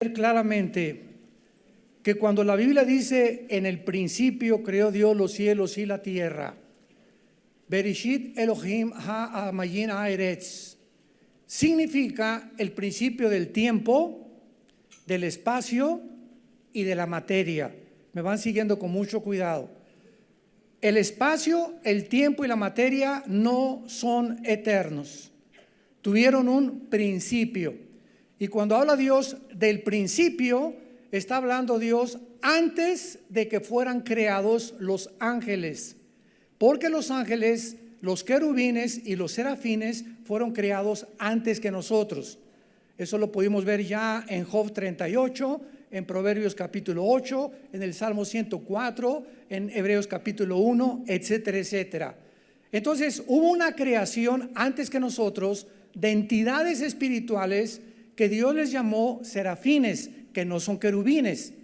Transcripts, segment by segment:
Claramente que cuando la Biblia dice en el principio creó Dios los cielos y la tierra, Bereshit Elohim ha'amayin ha'eretz, significa el principio del tiempo, del espacio y de la materia. Me van siguiendo con mucho cuidado. El espacio, el tiempo y la materia no son eternos, tuvieron un principio. Y cuando habla Dios del principio, está hablando Dios antes de que fueran creados los ángeles. Porque los ángeles, los querubines y los serafines fueron creados antes que nosotros. Eso lo pudimos ver ya en Job 38, en Proverbios capítulo 8, en el Salmo 104, en Hebreos capítulo 1, etcétera, etcétera. Entonces hubo una creación antes que nosotros de entidades espirituales que Dios les llamó serafines, que no son querubines.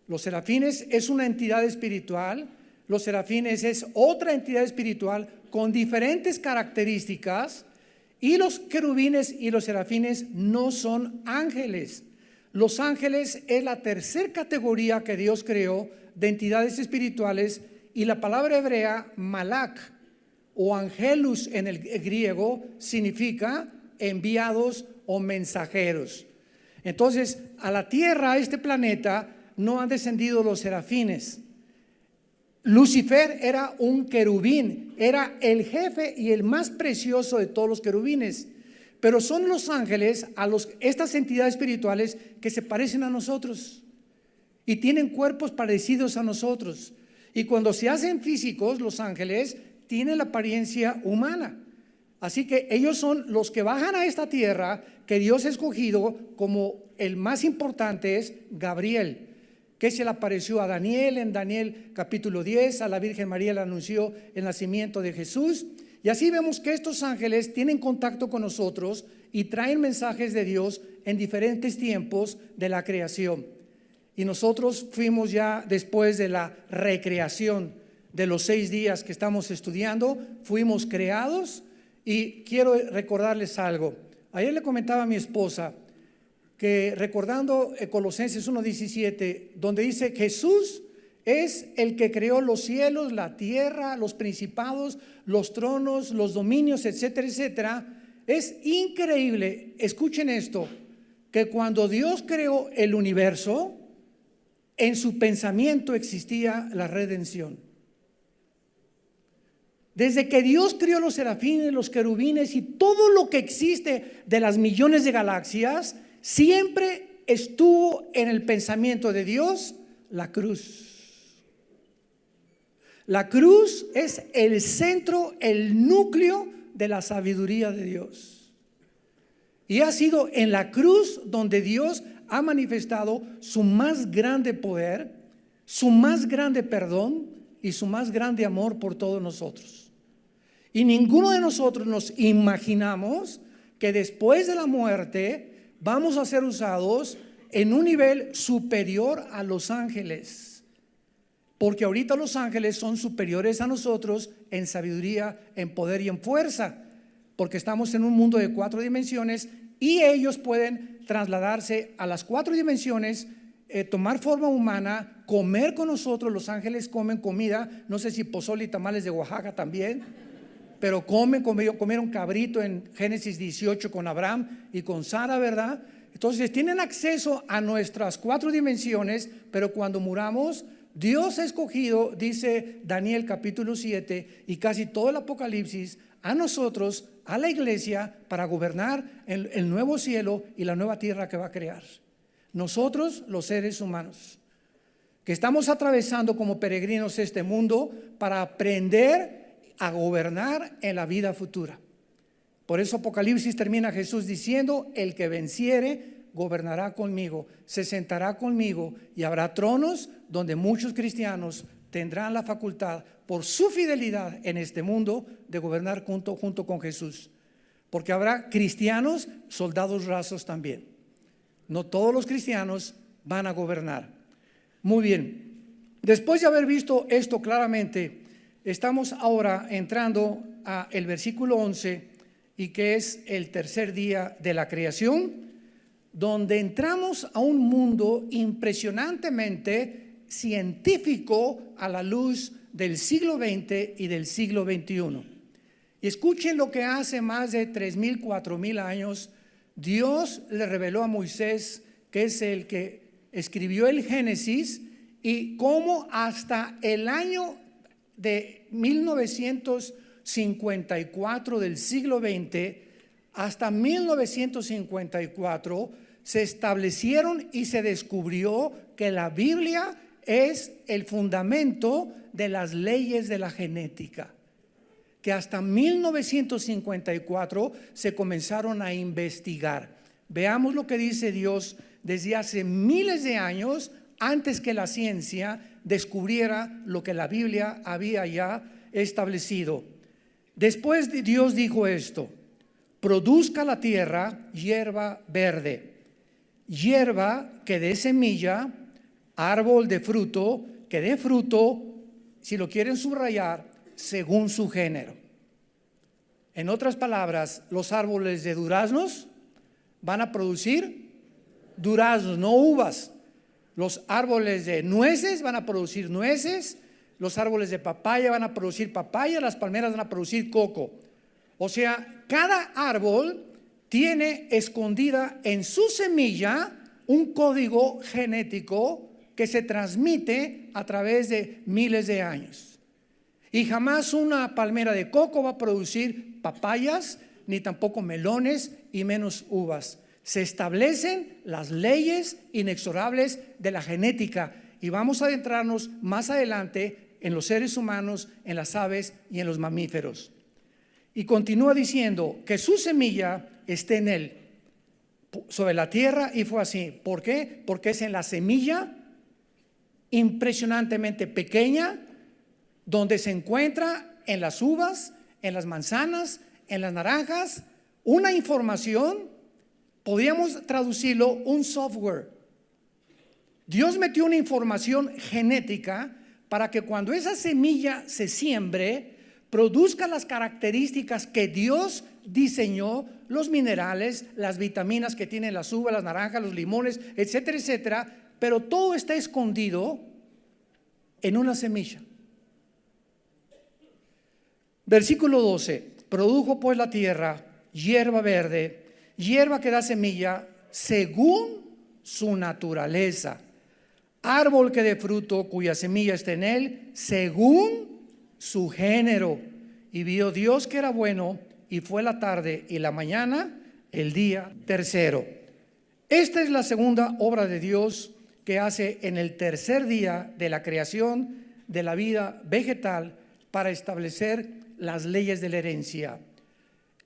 Los serafines es una entidad espiritual, los serafines es otra entidad espiritual con diferentes características, y los querubines y los serafines no son ángeles. Los ángeles es la tercera categoría que Dios creó de entidades espirituales, y la palabra hebrea malak o angelus en el griego significa enviados o mensajeros. Entonces, a la tierra, a este planeta, no han descendido los serafines. Lucifer era un querubín, era el jefe y el más precioso de todos los querubines. Pero son los ángeles, estas entidades espirituales que se parecen a nosotros y tienen cuerpos parecidos a nosotros. Y cuando se hacen físicos, los ángeles tienen la apariencia humana. Así que ellos son los que bajan a esta tierra que Dios ha escogido. Como el más importante es Gabriel, que se le apareció a Daniel en Daniel capítulo 10, a la Virgen María le anunció el nacimiento de Jesús. Y así vemos que estos ángeles tienen contacto con nosotros y traen mensajes de Dios en diferentes tiempos de la creación. Y nosotros fuimos ya después de la recreación de los 6 días que estamos estudiando, fuimos creados. Y quiero recordarles algo. Ayer le comentaba a mi esposa que recordando Colosenses 1:17, donde dice Jesús es el que creó los cielos, la tierra, los principados, los tronos, los dominios, etcétera, etcétera. Es increíble, escuchen esto, que cuando Dios creó el universo, en su pensamiento existía la redención. Desde que Dios creó los serafines, los querubines y todo lo que existe de las millones de galaxias, siempre estuvo en el pensamiento de Dios la cruz. La cruz es el centro, el núcleo de la sabiduría de Dios. Y ha sido en la cruz donde Dios ha manifestado su más grande poder, su más grande perdón y su más grande amor por todos nosotros. Y ninguno de nosotros nos imaginamos que después de la muerte vamos a ser usados en un nivel superior a los ángeles. Porque ahorita los ángeles son superiores a nosotros en sabiduría, en poder y en fuerza. Porque estamos en un mundo de 4 dimensiones y ellos pueden trasladarse a las 4 dimensiones, tomar forma humana, comer con nosotros. Los ángeles comen comida, no sé si pozole y tamales de Oaxaca también, pero comieron cabrito en Génesis 18 con Abraham y con Sara, ¿verdad? Entonces tienen acceso a nuestras 4 dimensiones, pero cuando muramos, Dios ha escogido, dice Daniel capítulo 7 y casi todo el Apocalipsis, a nosotros, a la iglesia, para gobernar el nuevo cielo y la nueva tierra que va a crear. Nosotros, los seres humanos, que estamos atravesando como peregrinos este mundo para aprender a gobernar en la vida futura. Por eso Apocalipsis termina Jesús diciendo: el que venciere gobernará conmigo, se sentará conmigo, y habrá tronos donde muchos cristianos tendrán la facultad, por su fidelidad en este mundo, de gobernar junto con Jesús. Porque habrá cristianos, soldados rasos también. No todos los cristianos van a gobernar. Muy bien, después de haber visto esto claramente, estamos ahora entrando a el versículo 11, y que es el tercer día de la creación, donde entramos a un mundo impresionantemente científico a la luz del siglo XX y del siglo XXI. Y escuchen lo que hace más de 3,000, 4,000 años Dios le reveló a Moisés, que es el que escribió el Génesis, y cómo hasta el año de 1954 del siglo XX hasta 1954 se establecieron y se descubrió que la Biblia es el fundamento de las leyes de la genética, que hasta 1954 se comenzaron a investigar. Veamos lo que dice Dios desde hace miles de años, antes que la ciencia descubriera lo que la Biblia había ya establecido. Después Dios dijo esto: produzca la tierra hierba verde, hierba que dé semilla, árbol de fruto que dé fruto, si lo quieren subrayar, según su género. En otras palabras, los árboles de duraznos van a producir duraznos, no uvas. Los árboles de nueces van a producir nueces, los árboles de papaya van a producir papaya, las palmeras van a producir coco. O sea, cada árbol tiene escondida en su semilla un código genético que se transmite a través de miles de años. Y jamás una palmera de coco va a producir papayas, ni tampoco melones y menos uvas. Se establecen las leyes inexorables de la genética y vamos a adentrarnos más adelante en los seres humanos, en las aves y en los mamíferos. Y continúa diciendo que su semilla esté en él, sobre la tierra, y fue así. ¿Por qué? Porque es en la semilla impresionantemente pequeña donde se encuentra en las uvas, en las manzanas, en las naranjas, una información. Podríamos traducirlo un software. Dios metió una información genética para que cuando esa semilla se siembre, produzca las características que Dios diseñó, los minerales, las vitaminas que tienen las uvas, las naranjas, los limones, etcétera, etcétera, pero todo está escondido en una semilla. Versículo 12: produjo pues la tierra hierba verde, hierba que da semilla según su naturaleza, árbol que dé fruto cuya semilla está en él según su género. Y vio Dios que era bueno, y fue la tarde y la mañana el día tercero. Esta es la segunda obra de Dios que hace en el tercer día de la creación de la vida vegetal para establecer las leyes de la herencia.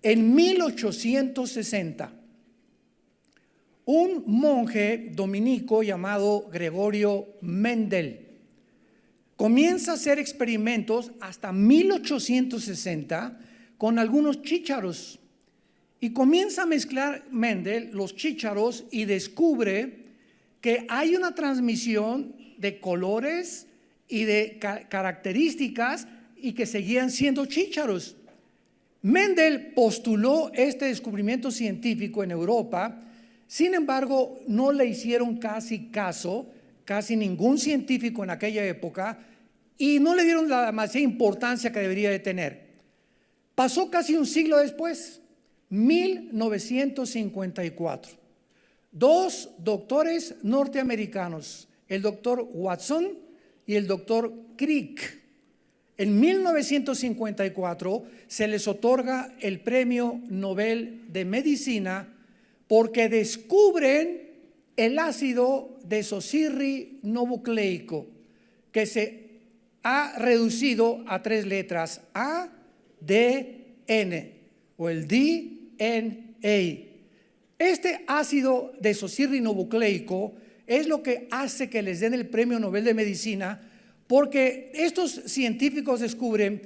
En 1860, un monje dominico llamado Gregorio Mendel comienza a hacer experimentos hasta 1860 con algunos chícharos, y comienza a mezclar Mendel los chícharos y descubre que hay una transmisión de colores y de características y que seguían siendo chícharos. Mendel postuló este descubrimiento científico en Europa. Sin embargo, no le hicieron casi caso, casi ningún científico en aquella época, y no le dieron la demasiada importancia que debería de tener. Pasó casi un siglo después, 1954. Dos doctores norteamericanos, el doctor Watson y el doctor Crick, en 1954 se les otorga el Premio Nobel de Medicina porque descubren el ácido desoxirribonucleico, que se ha reducido a 3 letras, ADN, o el DNA. Este ácido desoxirribonucleico es lo que hace que les den el Premio Nobel de Medicina, porque estos científicos descubren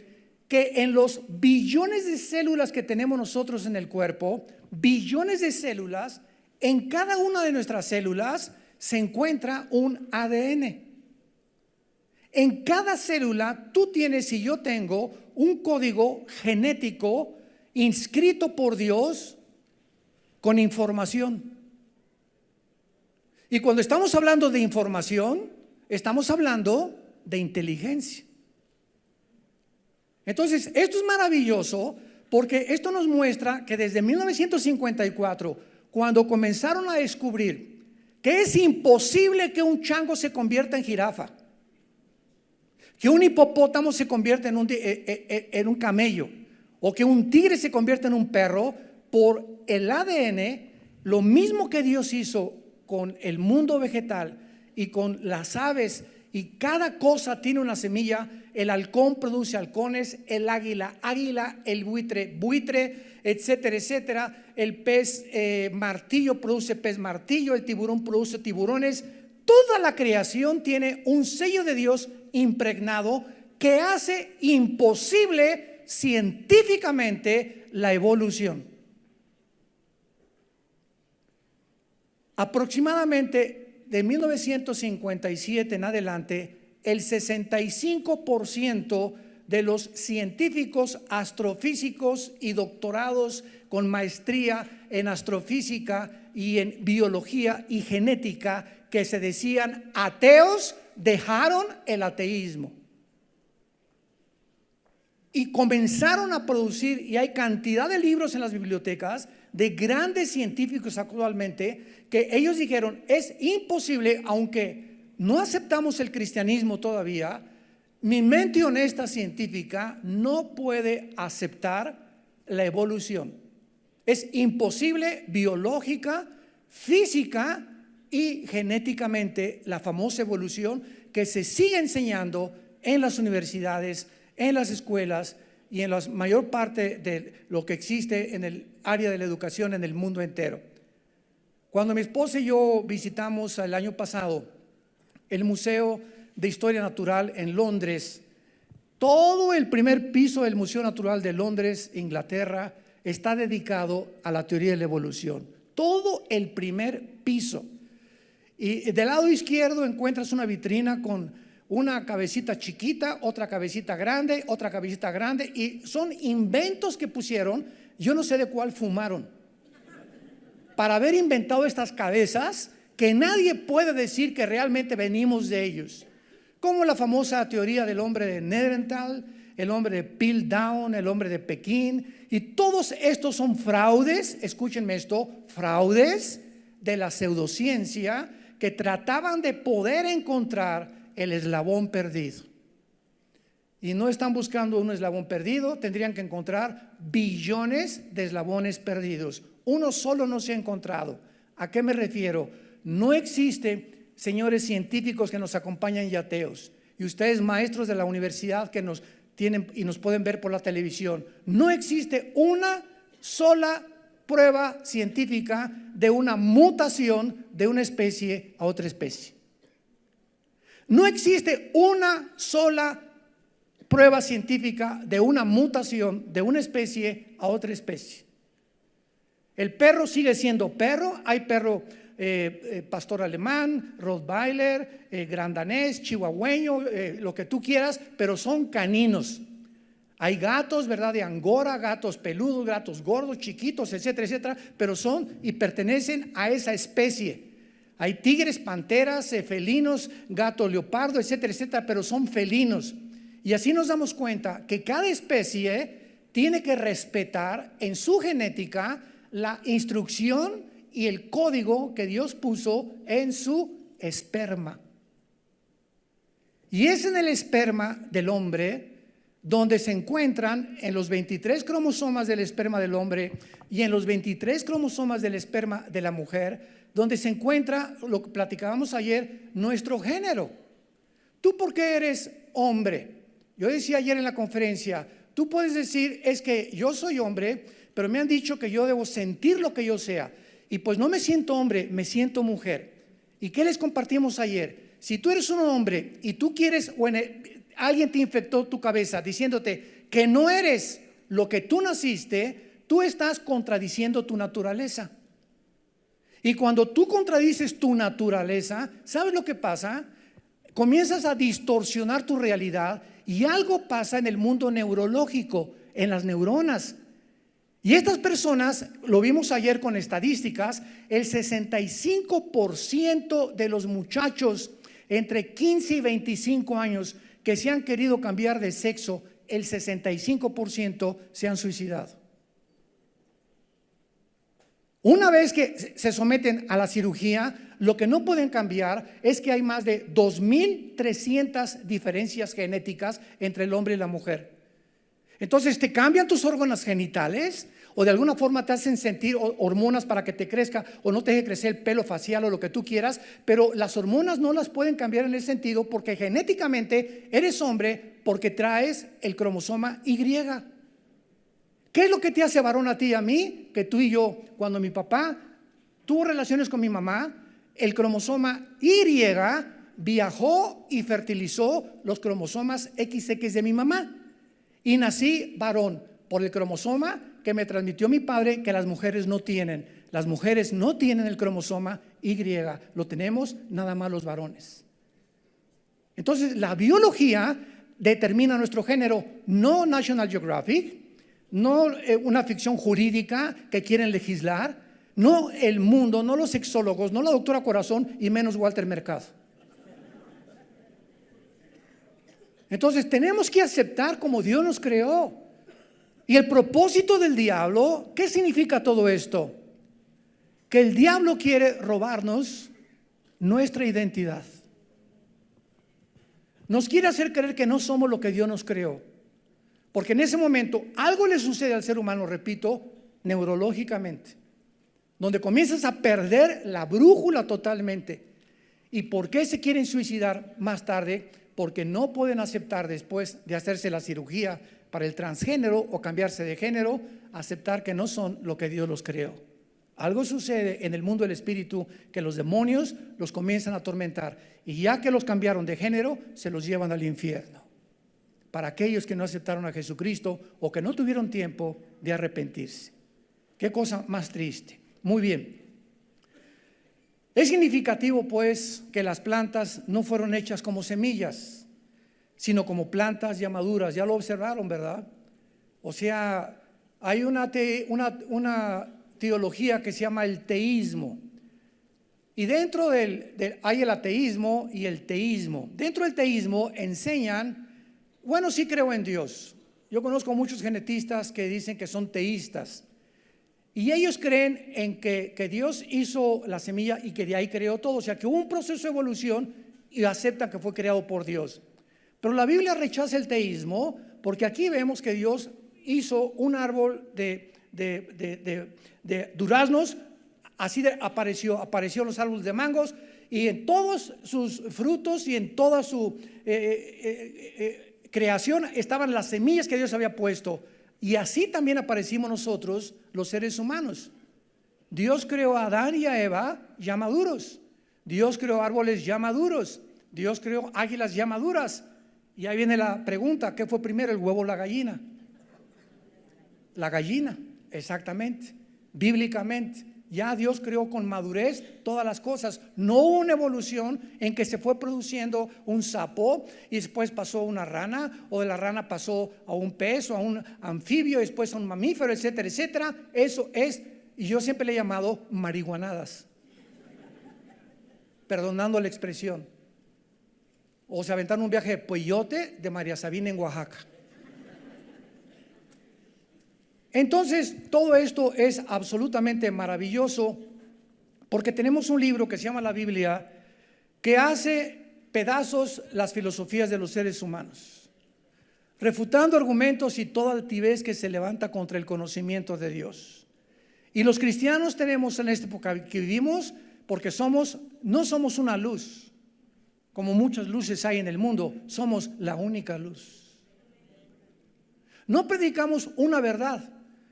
que en los billones de células que tenemos nosotros en el cuerpo, billones de células, en cada una de nuestras células se encuentra un ADN. En cada célula tú tienes y yo tengo un código genético inscrito por Dios con información. Y cuando estamos hablando de información, estamos hablando de inteligencia. Entonces, esto es maravilloso porque esto nos muestra que desde 1954, cuando comenzaron a descubrir que es imposible que un chango se convierta en jirafa, que un hipopótamo se convierta en un camello, o que un tigre se convierta en un perro, por el ADN, lo mismo que Dios hizo con el mundo vegetal y con las aves, y cada cosa tiene una semilla. El halcón produce halcones, el águila, el buitre, etcétera, etcétera. El pez martillo produce pez martillo, el tiburón produce tiburones. Toda la creación tiene un sello de Dios impregnado que hace imposible científicamente la evolución. Aproximadamente de 1957 en adelante, el 65% de los científicos astrofísicos y doctorados con maestría en astrofísica y en biología y genética que se decían ateos, dejaron el ateísmo y comenzaron a producir, y hay cantidad de libros en las bibliotecas de grandes científicos actualmente que ellos dijeron: es imposible, aunque no aceptamos el cristianismo todavía, mi mente honesta científica no puede aceptar la evolución. Es imposible biológica, física y genéticamente la famosa evolución que se sigue enseñando en las universidades, en las escuelas y en la mayor parte de lo que existe en el área de la educación en el mundo entero. Cuando mi esposa y yo visitamos el año pasado el Museo de Historia Natural en Londres, todo el primer piso del Museo Natural de Londres, Inglaterra, está dedicado a la teoría de la evolución. Todo el primer piso. Y del lado izquierdo encuentras una vitrina con una cabecita chiquita, otra cabecita grande, otra cabecita grande, y son inventos que pusieron. Yo no sé de cuál fumaron para haber inventado estas cabezas que nadie puede decir que realmente venimos de ellos, como la famosa teoría del hombre de Neandertal, el hombre de Piltdown, el hombre de Pekín, y todos estos son fraudes, escúchenme esto, fraudes de la pseudociencia que trataban de poder encontrar el eslabón perdido. Y no están buscando un eslabón perdido, tendrían que encontrar billones de eslabones perdidos. Uno solo no se ha encontrado. ¿A qué me refiero? No existe, señores científicos que nos acompañan y ateos, y ustedes maestros de la universidad que nos tienen y nos pueden ver por la televisión, no existe una sola prueba científica de una mutación de una especie a otra especie. No existe una sola prueba científica de una mutación de una especie a otra especie. El perro sigue siendo perro. Hay perro pastor alemán, rottweiler, gran danés, chihuahueño, lo que tú quieras, pero son caninos. Hay gatos, ¿verdad?, de Angora, gatos peludos, gatos gordos, chiquitos, etcétera, etcétera, pero son y pertenecen a esa especie. Hay tigres, panteras, felinos, gato leopardo, etcétera, etcétera, pero son felinos. Y así nos damos cuenta que cada especie tiene que respetar en su genética la instrucción y el código que Dios puso en su esperma. Y es en el esperma del hombre donde se encuentran, en los 23 cromosomas del esperma del hombre y en los 23 cromosomas del esperma de la mujer, donde se encuentra, lo que platicábamos ayer, nuestro género. ¿Tú por qué eres hombre? Yo decía ayer en la conferencia, tú puedes decir: es que yo soy hombre, pero me han dicho que yo debo sentir lo que yo sea, y pues no me siento hombre, me siento mujer. ¿Y qué les compartimos ayer? Si tú eres un hombre y tú quieres, alguien te infectó tu cabeza diciéndote que no eres lo que tú naciste, tú estás contradiciendo tu naturaleza. Y cuando tú contradices tu naturaleza, ¿sabes lo que pasa? Comienzas a distorsionar tu realidad y algo pasa en el mundo neurológico, en las neuronas. Y estas personas, lo vimos ayer con estadísticas, el 65% de los muchachos entre 15 y 25 años que se han querido cambiar de sexo, el 65% se han suicidado. Una vez que se someten a la cirugía, lo que no pueden cambiar es que hay más de 2.300 diferencias genéticas entre el hombre y la mujer. Entonces te cambian tus órganos genitales o de alguna forma te hacen sentir hormonas para que te crezca o no te deje crecer el pelo facial o lo que tú quieras, pero las hormonas no las pueden cambiar en ese sentido porque genéticamente eres hombre porque traes el cromosoma Y. ¿Qué es lo que te hace varón a ti y a mí? Que tú y yo, cuando mi papá tuvo relaciones con mi mamá, el cromosoma Y viajó y fertilizó los cromosomas XX de mi mamá. Y nací varón por el cromosoma que me transmitió mi padre, que las mujeres no tienen. Las mujeres no tienen el cromosoma Y, lo tenemos nada más los varones. Entonces la biología determina nuestro género, no National Geographic, no una ficción jurídica que quieren legislar, no el mundo, no los sexólogos, no la doctora Corazón y menos Walter Mercado. Entonces tenemos que aceptar como Dios nos creó. Y el propósito del diablo, ¿qué significa todo esto? Que el diablo quiere robarnos nuestra identidad. Nos quiere hacer creer que no somos lo que Dios nos creó. Porque en ese momento algo le sucede al ser humano, repito, neurológicamente, donde comienzas a perder la brújula totalmente. ¿Y por qué se quieren suicidar más tarde? Porque no pueden aceptar, después de hacerse la cirugía para el transgénero o cambiarse de género, aceptar que no son lo que Dios los creó. Algo sucede en el mundo del espíritu que los demonios los comienzan a atormentar y ya que los cambiaron de género, se los llevan al infierno. Para aquellos que no aceptaron a Jesucristo o que no tuvieron tiempo de arrepentirse. Qué cosa más triste. Muy bien. Es significativo pues que las plantas no fueron hechas como semillas, sino como plantas ya maduras. Ya lo observaron, ¿verdad? O sea, hay una teología que se llama el teísmo. Y dentro hay el ateísmo y el teísmo. Dentro del teísmo enseñan, bueno, sí creo en Dios. Yo conozco muchos genetistas que dicen que son teístas. Y ellos creen en que Dios hizo la semilla y que de ahí creó todo. O sea, que hubo un proceso de evolución y aceptan que fue creado por Dios. Pero la Biblia rechaza el teísmo porque aquí vemos que Dios hizo un árbol de duraznos, así apareció los árboles de mangos y en todos sus frutos y en toda su creación estaban las semillas que Dios había puesto. Y así también aparecimos nosotros, los seres humanos. Dios creó a Adán y a Eva ya maduros. Dios creó árboles ya maduros. Dios creó águilas ya maduras. Y ahí viene la pregunta, ¿qué fue primero, el huevo o la gallina? La gallina, exactamente, bíblicamente. Ya Dios creó con madurez todas las cosas. No hubo una evolución en que se fue produciendo un sapo y después pasó una rana, o de la rana pasó a un pez o a un anfibio, después a un mamífero, etcétera, etcétera. Eso es, y yo siempre le he llamado marihuanadas, perdonando la expresión. O se aventaron un viaje de peyote de María Sabina en Oaxaca. Entonces, todo esto es absolutamente maravilloso porque tenemos un libro que se llama la Biblia que hace pedazos las filosofías de los seres humanos, refutando argumentos y toda altivez que se levanta contra el conocimiento de Dios. Y los cristianos tenemos en esta época que vivimos porque no somos una luz, como muchas luces hay en el mundo, somos la única luz. No predicamos una verdad.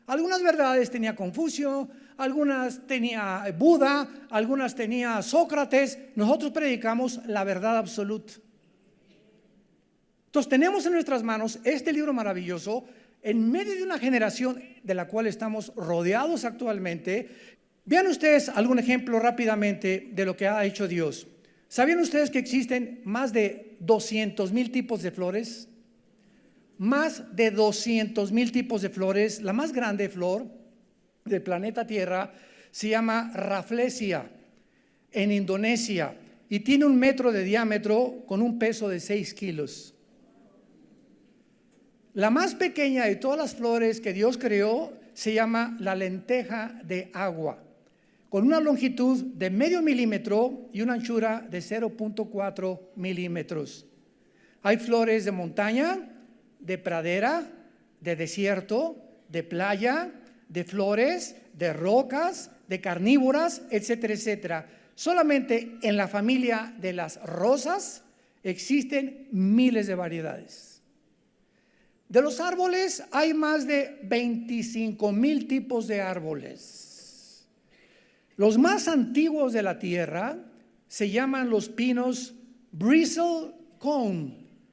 Algunas verdades tenía Confucio, algunas tenía Buda, algunas tenía Sócrates. Nosotros predicamos la verdad absoluta. Entonces tenemos en nuestras manos este libro maravilloso en medio de una generación de la cual estamos rodeados actualmente. Vean ustedes algún ejemplo rápidamente de lo que ha hecho Dios. ¿Sabían ustedes que existen más de 200,000 tipos de flores? Más de 200,000 tipos de flores. La más grande flor del planeta Tierra se llama Rafflesia, en Indonesia, y tiene 1 metro de diámetro con un peso de 6 kilos. La más pequeña de todas las flores que Dios creó se llama la lenteja de agua, con una longitud de medio milímetro y una anchura de 0.4 milímetros. Hay flores de montaña, de pradera, de desierto, de playa, de flores, de rocas, de carnívoras, etcétera, etcétera. Solamente en la familia de las rosas existen miles de variedades. De los árboles hay más de 25,000 tipos de árboles. Los más antiguos de la tierra se llaman los pinos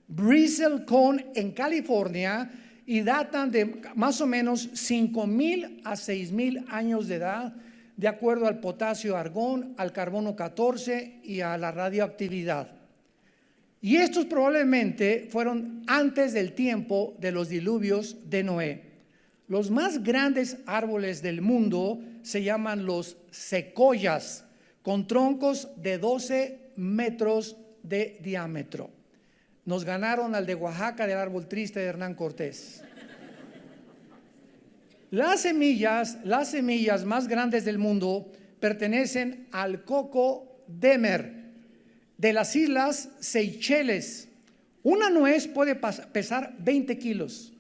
bristlecone en California, y datan de más o menos 5,000 a 6,000 años de edad, de acuerdo al potasio, argón, al carbono 14 y a la radioactividad. Y estos probablemente fueron antes del tiempo de los diluvios de Noé. Los más grandes árboles del mundo se llaman los secoyas, con troncos de 12 metros de diámetro. Nos ganaron al de Oaxaca, del árbol triste de Hernán Cortés. Las semillas más grandes del mundo pertenecen al coco Demer, de las islas Seychelles. Una nuez puede pesar 20 kilos.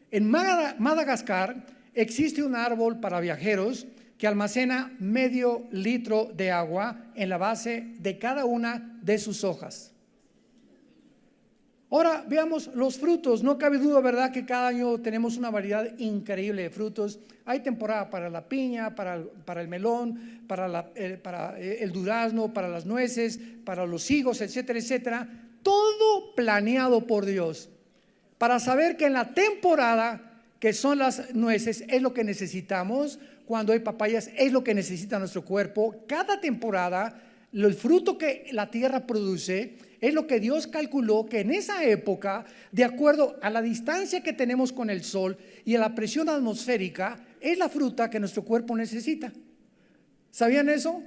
En Madagascar existe un árbol para viajeros que almacena medio litro de agua en la base de cada una de sus hojas. Ahora veamos los frutos. No cabe duda, ¿verdad?, que cada año tenemos una variedad increíble de frutos. Hay temporada para la piña, para el melón, para el durazno, para las nueces, para los higos, etcétera, etcétera. Todo planeado por Dios para saber que en la temporada que son las nueces es lo que necesitamos. Cuando hay papayas es lo que necesita nuestro cuerpo. Cada temporada, el fruto que la tierra produce es lo que Dios calculó que en esa época, de acuerdo a la distancia que tenemos con el sol y a la presión atmosférica, es la fruta que nuestro cuerpo necesita. ¿Sabían eso?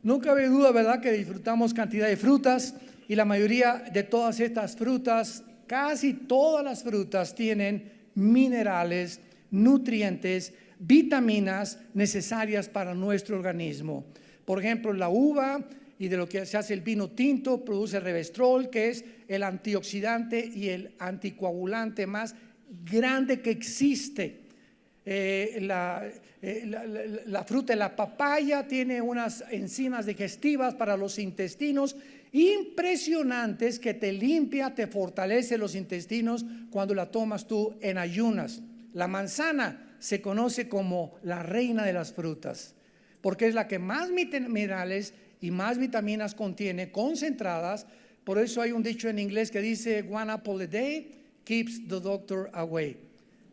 No cabe duda, ¿verdad?, que disfrutamos cantidad de frutas, y la mayoría de todas estas frutas, casi todas las frutas, tienen minerales, nutrientes, vitaminas necesarias para nuestro organismo. Por ejemplo, la uva, y de lo que se hace el vino tinto, produce resveratrol, que es el antioxidante y el anticoagulante más grande que existe. La fruta de la papaya tiene unas enzimas digestivas para los intestinos impresionantes, que te limpia, te fortalece los intestinos cuando la tomas tú en ayunas. La manzana se conoce como la reina de las frutas, porque es la que más minerales y más vitaminas contiene, concentradas. Por eso hay un dicho en inglés que dice: one apple a day keeps the doctor away.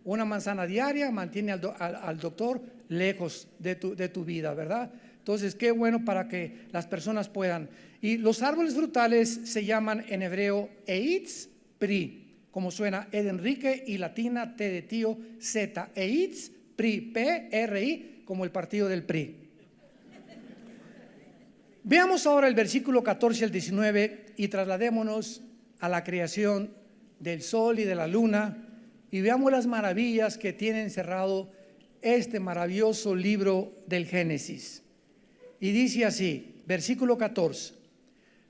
Una manzana diaria mantiene al doctor lejos de tu vida, ¿verdad? Entonces, qué bueno para que las personas puedan. Y los árboles frutales se llaman en hebreo Eitz Pri, como suena E de Enrique y latina T de tío Z. Eitz Pri, P-R-I, como el partido del PRI. Veamos ahora el versículo 14 al 19 y trasladémonos a la creación del sol y de la luna, y veamos las maravillas que tiene encerrado este maravilloso libro del Génesis. Y dice así, versículo 14: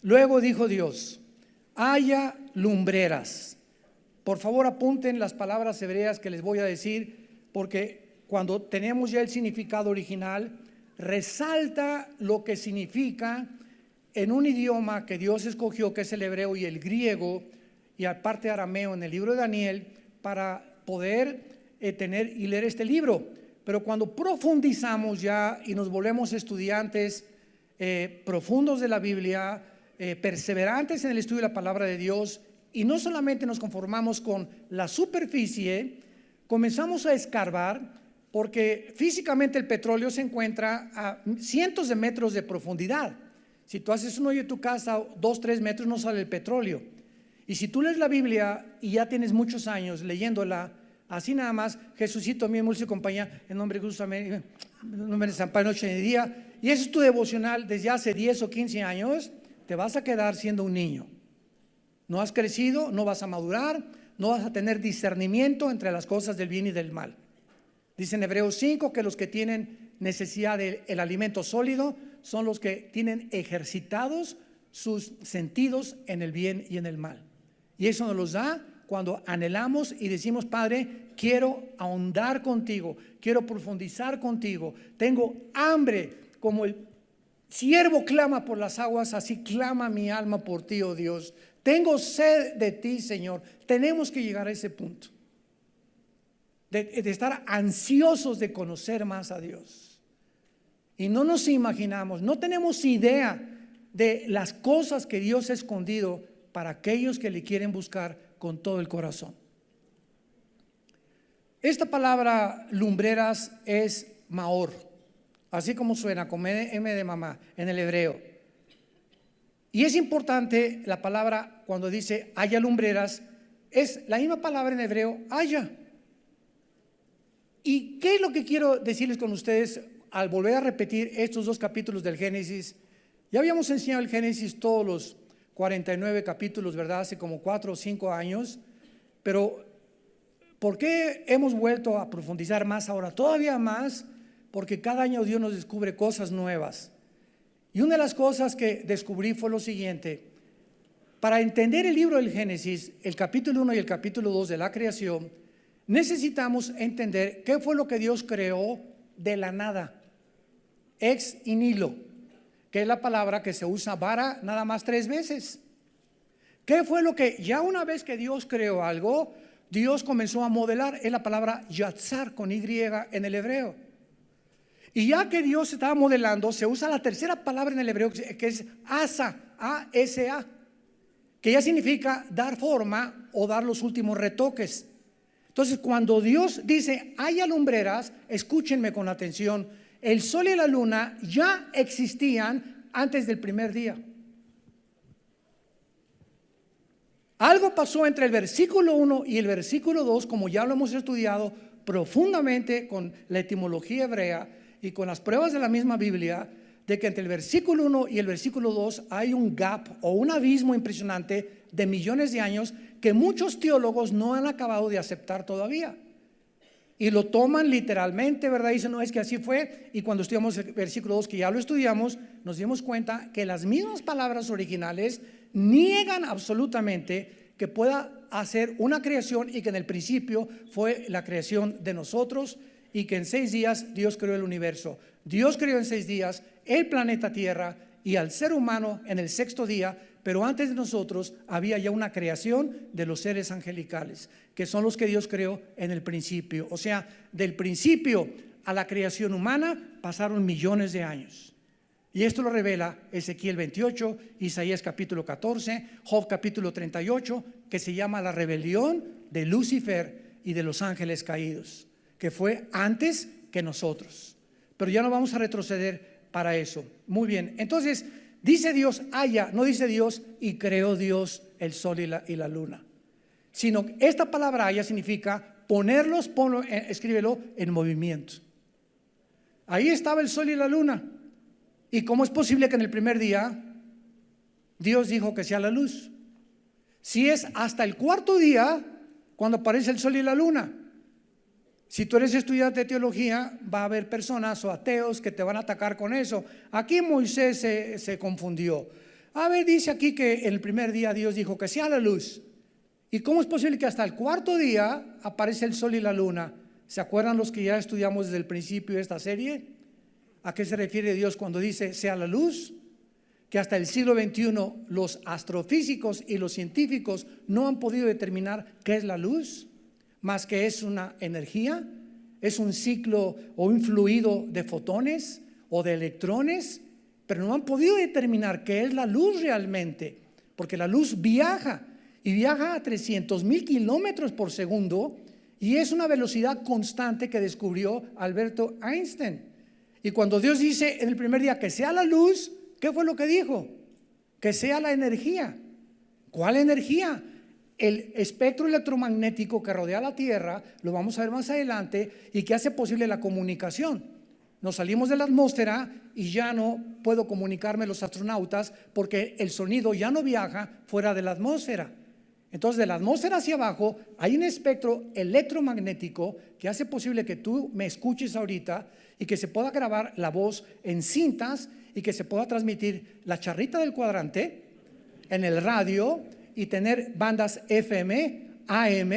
luego dijo Dios: haya lumbreras. Por favor, apunten las palabras hebreas que les voy a decir, porque cuando tenemos ya el significado original, resalta lo que significa en un idioma que Dios escogió, que es el hebreo y el griego, y aparte arameo en el libro de Daniel, para poder tener y leer este libro. Pero cuando profundizamos ya y nos volvemos estudiantes profundos de la Biblia, perseverantes en el estudio de la palabra de Dios, y no solamente nos conformamos con la superficie, comenzamos a escarbar, porque físicamente el petróleo se encuentra a cientos de metros de profundidad. Si tú haces un hoyo en tu casa, 2, 3 metros, no sale el petróleo. Y si tú lees la Biblia y ya tienes muchos años leyéndola, así nada más, Jesucito, mi dulce compañía, en nombre de Jesús, amén, en nombre de San Padre, noche y día, y ese es tu devocional desde hace 10 o 15 años, te vas a quedar siendo un niño. No has crecido, no vas a madurar, no vas a tener discernimiento entre las cosas del bien y del mal. Dice en Hebreos 5 que los que tienen necesidad del alimento sólido son los que tienen ejercitados sus sentidos en el bien y en el mal. Y eso nos los da cuando anhelamos y decimos: Padre, quiero ahondar contigo, quiero profundizar contigo, tengo hambre, como el siervo clama por las aguas, así clama mi alma por ti, oh Dios. Tengo sed de ti, Señor. Tenemos que llegar a ese punto de estar ansiosos de conocer más a Dios. Y no nos imaginamos, no tenemos idea de las cosas que Dios ha escondido para aquellos que le quieren buscar con todo el corazón. Esta palabra lumbreras es maor, así como suena, con M de mamá en el hebreo. Y es importante la palabra cuando dice haya lumbreras, es la misma palabra en hebreo, haya. ¿Y qué es lo que quiero decirles con ustedes al volver a repetir estos dos capítulos del Génesis? Ya habíamos enseñado el Génesis todos los 49 capítulos, ¿verdad? Hace como 4 o 5 años, pero ¿por qué hemos vuelto a profundizar más ahora? Todavía más, porque cada año Dios nos descubre cosas nuevas. Y una de las cosas que descubrí fue lo siguiente: para entender el libro del Génesis, el capítulo 1 y el capítulo 2 de la creación, necesitamos entender qué fue lo que Dios creó de la nada, ex nihilo, que es la palabra que se usa vara nada más 3 veces. ¿Qué fue lo que ya una vez que Dios creó algo, Dios comenzó a modelar? Es la palabra yatzar con Y en el hebreo. Y ya que Dios estaba modelando, se usa la tercera palabra en el hebreo que es asa, A-S-A, que ya significa dar forma o dar los últimos retoques. Entonces, cuando Dios dice haya lumbreras, escúchenme con atención, el sol y la luna ya existían antes del primer día. Algo pasó entre el versículo 1 y el versículo 2, como ya lo hemos estudiado profundamente con la etimología hebrea y con las pruebas de la misma Biblia, de que entre el versículo 1 y el versículo 2 hay un gap o un abismo impresionante de millones de años que muchos teólogos no han acabado de aceptar todavía. Y lo toman literalmente, ¿verdad? Dicen, no, es que así fue. Y cuando estudiamos el versículo 2, que ya lo estudiamos, nos dimos cuenta que las mismas palabras originales niegan absolutamente que pueda hacer una creación y que en el principio fue la creación de nosotros y que en 6 días Dios creó el universo. Dios creó en 6 días el planeta Tierra y al ser humano en el 6º día, pero antes de nosotros había ya una creación de los seres angelicales, que son los que Dios creó en el principio. O sea, del principio a la creación humana pasaron millones de años. Y esto lo revela Ezequiel 28, Isaías capítulo 14, Job capítulo 38, que se llama la rebelión de Lucifer y de los ángeles caídos, que fue antes que nosotros. Pero ya no vamos a retroceder para eso. Muy bien, entonces dice Dios haya, no dice Dios y creó Dios el sol y la luna, sino esta palabra haya significa ponerlos, escríbelo, en movimiento. Ahí estaba el sol y la luna. ¿Y cómo es posible que en el primer día Dios dijo que sea la luz? Si es hasta el 4.º día cuando aparece el sol y la luna. Si tú eres estudiante de teología, va a haber personas o ateos que te van a atacar con eso. Aquí Moisés se confundió. A ver, dice aquí que en el primer día Dios dijo que sea la luz. ¿Y cómo es posible que hasta el 4.º día aparece el sol y la luna? ¿Se acuerdan los que ya estudiamos desde el principio de esta serie? ¿A qué se refiere Dios cuando dice sea la luz? Que hasta el siglo XXI los astrofísicos y los científicos no han podido determinar qué es la luz, más que es una energía, es un ciclo o un fluido de fotones o de electrones, pero no han podido determinar qué es la luz realmente, porque la luz viaja y viaja a 300,000 kilómetros por segundo y es una velocidad constante que descubrió Alberto Einstein. Y cuando Dios dice en el primer día que sea la luz, ¿qué fue lo que dijo? Que sea la energía. ¿Cuál energía? el espectro electromagnético que rodea la Tierra, lo vamos a ver más adelante, y que hace posible la comunicación. Nos salimos de la atmósfera y ya no puedo comunicarme los astronautas porque el sonido ya no viaja fuera de la atmósfera. Entonces, de la atmósfera hacia abajo hay un espectro electromagnético que hace posible que tú me escuches ahorita y que se pueda grabar la voz en cintas y que se pueda transmitir la charrita del cuadrante en el radio y tener bandas FM, AM,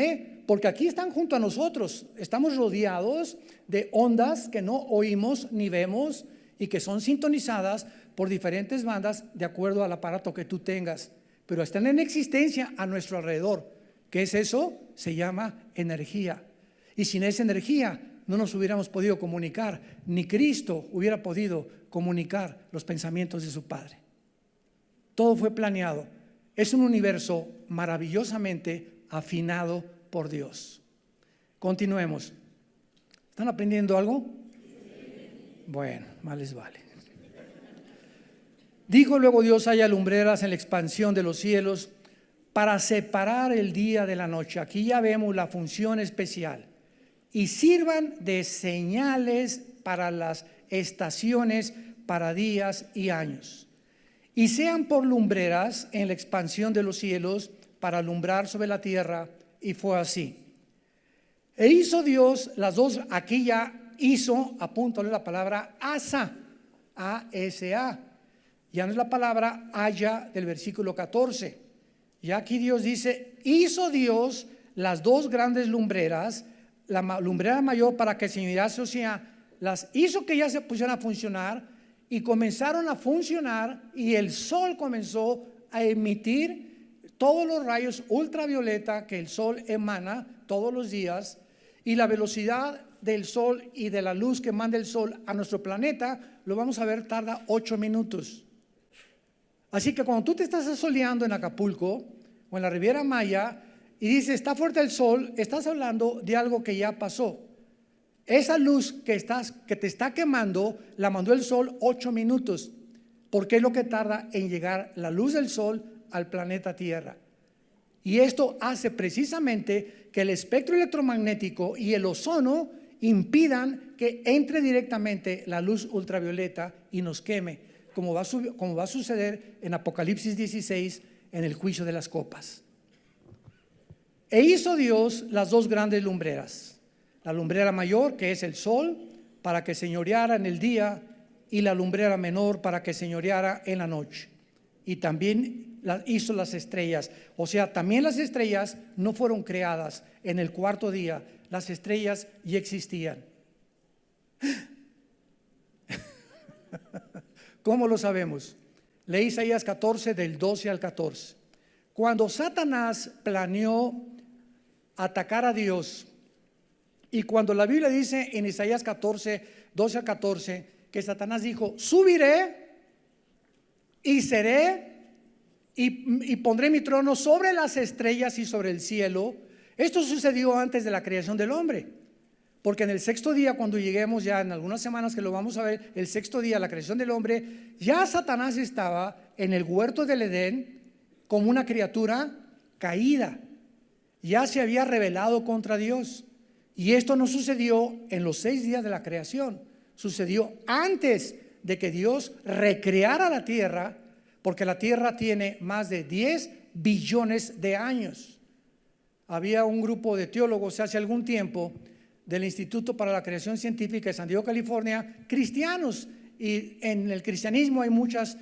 porque aquí están junto a nosotros. Estamos rodeados de ondas que no oímos ni vemos y que son sintonizadas por diferentes bandas de acuerdo al aparato que tú tengas, pero están en existencia a nuestro alrededor. ¿Qué es eso? Se llama energía. Y sin esa energía no nos hubiéramos podido comunicar, ni Cristo hubiera podido comunicar los pensamientos de su Padre. Todo fue planeado. Es un universo maravillosamente afinado por Dios. Continuemos. ¿Están aprendiendo algo? Bueno, más les vale. Dijo luego Dios: haya lumbreras en la expansión de los cielos para separar el día de la noche. Aquí ya vemos la función especial. Y sirvan de señales para las estaciones, para días y años. Y sean por lumbreras en la expansión de los cielos para alumbrar sobre la tierra. Y fue así. E hizo Dios las dos. Aquí ya hizo, apúntale la palabra asa, A-S-A. Ya no es la palabra haya del versículo 14. Ya aquí Dios dice: hizo Dios las dos grandes lumbreras, la lumbrera mayor para que señorease, o sea, las hizo que ya se pusieran a funcionar y comenzaron a funcionar, y el sol comenzó a emitir todos los rayos ultravioleta que el sol emana todos los días, y la velocidad del sol y de la luz que manda el sol a nuestro planeta, lo vamos a ver, tarda 8 minutos. Así que cuando tú te estás asoleando en Acapulco o en la Riviera Maya y dices está fuerte el sol, estás hablando de algo que ya pasó. Esa luz que te está quemando la mandó el sol 8 minutos, porque es lo que tarda en llegar la luz del sol al planeta Tierra. Y esto hace precisamente que el espectro electromagnético y el ozono impidan que entre directamente la luz ultravioleta y nos queme, como va a suceder en Apocalipsis 16 en el juicio de las copas. E hizo Dios las dos grandes lumbreras, la lumbrera mayor, que es el sol, para que señoreara en el día, y la lumbrera menor para que señoreara en la noche. Y también hizo las estrellas. O sea, también las estrellas no fueron creadas en el cuarto día, las estrellas ya existían. ¿Cómo lo sabemos? Lee Isaías 14 del 12 al 14. Cuando Satanás planeó atacar a Dios, y cuando la Biblia dice en Isaías 14, 12 al 14, que Satanás dijo: subiré y seré y pondré mi trono sobre las estrellas y sobre el cielo. Esto sucedió antes de la creación del hombre, porque en el sexto día, cuando lleguemos ya en algunas semanas que lo vamos a ver, el sexto día, la creación del hombre, ya Satanás estaba en el huerto del Edén como una criatura caída, ya se había rebelado contra Dios. Y esto no sucedió en los 6 días de la creación, sucedió antes de que Dios recreara la tierra, porque la tierra tiene más de 10 billones de años. Había un grupo de teólogos hace algún tiempo del Instituto para la Creación Científica de San Diego, California, cristianos, y en el cristianismo hay muchas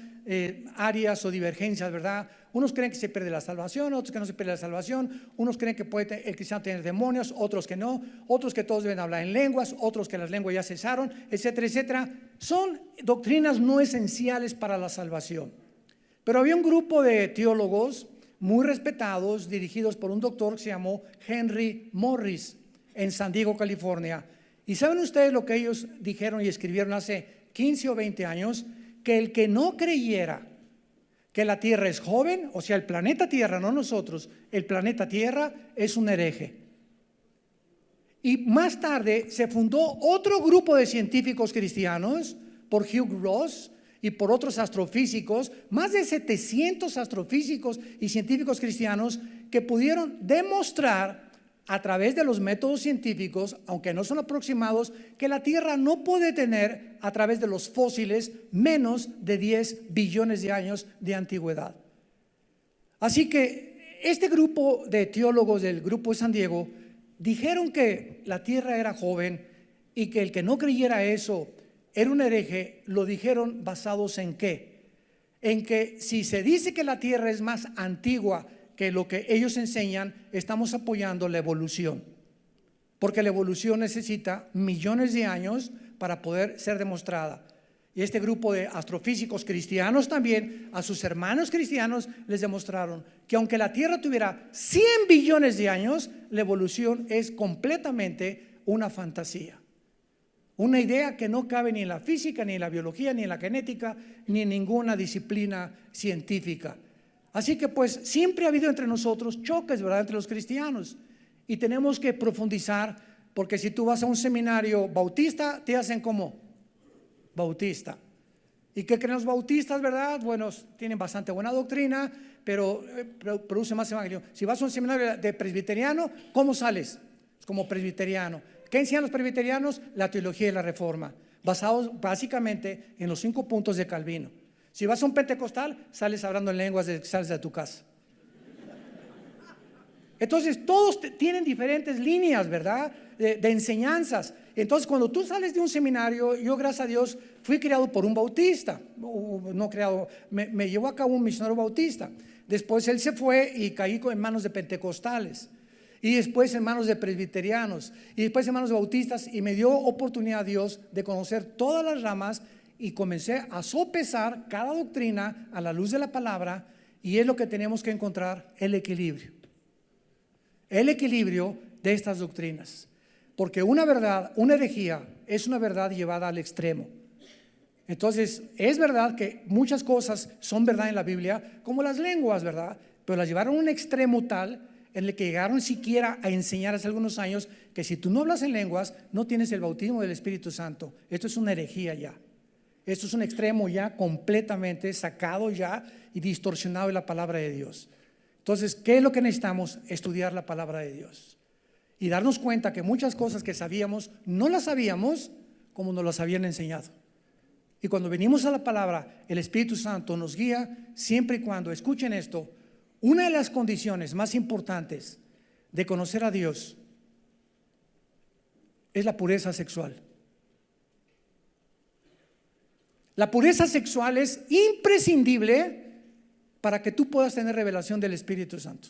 áreas o divergencias, ¿verdad? Unos creen que se pierde la salvación, otros que no se pierde la salvación, unos creen que puede el cristiano tener demonios, otros que no, otros que todos deben hablar en lenguas, otros que las lenguas ya cesaron, etcétera, etcétera. Son doctrinas no esenciales para la salvación. Pero había un grupo de teólogos muy respetados, dirigidos por un doctor que se llamó Henry Morris, en San Diego, California. ¿Y saben ustedes lo que ellos dijeron y escribieron hace 15 o 20 años? Que el que no creyera que la Tierra es joven, o sea, el planeta Tierra, no nosotros, el planeta Tierra es un hereje. Y más tarde se fundó otro grupo de científicos cristianos por Hugh Ross y por otros astrofísicos, más de 700 astrofísicos y científicos cristianos, que pudieron demostrar a través de los métodos científicos, aunque no son aproximados, que la Tierra no puede tener a través de los fósiles menos de 10 billones de años de antigüedad. Así que este grupo de teólogos del grupo de San Diego dijeron que la Tierra era joven y que el que no creyera eso era un hereje. Lo dijeron basados en ¿qué? En que si se dice que la Tierra es más antigua que lo que ellos enseñan, estamos apoyando la evolución, porque la evolución necesita millones de años para poder ser demostrada. Y este grupo de astrofísicos cristianos también a sus hermanos cristianos les demostraron que aunque la Tierra tuviera 100 billones de años, la evolución es completamente una fantasía, una idea que no cabe ni en la física, ni en la biología, ni en la genética, ni en ninguna disciplina científica. Así que pues siempre ha habido entre nosotros choques, ¿verdad?, entre los cristianos, y tenemos que profundizar, porque si tú vas a un seminario bautista, te hacen como bautista. ¿Y qué creen los bautistas, verdad? Bueno, tienen bastante buena doctrina, pero producen más evangelio. Si vas a un seminario de presbiteriano, ¿cómo sales? Es como presbiteriano. ¿Qué enseñan los presbiterianos? La teología y la reforma, basados básicamente en los 5 puntos de Calvino. Si vas a un pentecostal, sales hablando en lenguas desde que sales de tu casa. Entonces todos tienen diferentes líneas, ¿verdad?, de enseñanzas. Entonces cuando tú sales de un seminario, yo gracias a Dios fui criado por un bautista, no criado, me llevó a cabo un misionero bautista. Después él se fue y caí en manos de pentecostales, y después en manos de presbiterianos, y después en manos de bautistas, y me dio oportunidad a Dios de conocer todas las ramas, y comencé a sopesar cada doctrina a la luz de la palabra, y es lo que tenemos que encontrar, el equilibrio de estas doctrinas, porque una verdad, una herejía es una verdad llevada al extremo. Entonces es verdad que muchas cosas son verdad en la Biblia, como las lenguas, ¿verdad?, pero las llevaron a un extremo tal en el que llegaron siquiera a enseñar hace algunos años que si tú no hablas en lenguas no tienes el bautismo del Espíritu Santo. Esto es una herejía ya. Esto es un extremo ya completamente sacado ya y distorsionado de la palabra de Dios. Entonces, ¿qué es lo que necesitamos? Estudiar la palabra de Dios y darnos cuenta que muchas cosas que sabíamos no las sabíamos como nos las habían enseñado. Y cuando venimos a la palabra, el Espíritu Santo nos guía siempre y cuando, escuchen esto, una de las condiciones más importantes de conocer a Dios es la pureza sexual. La pureza sexual es imprescindible para que tú puedas tener revelación del Espíritu Santo.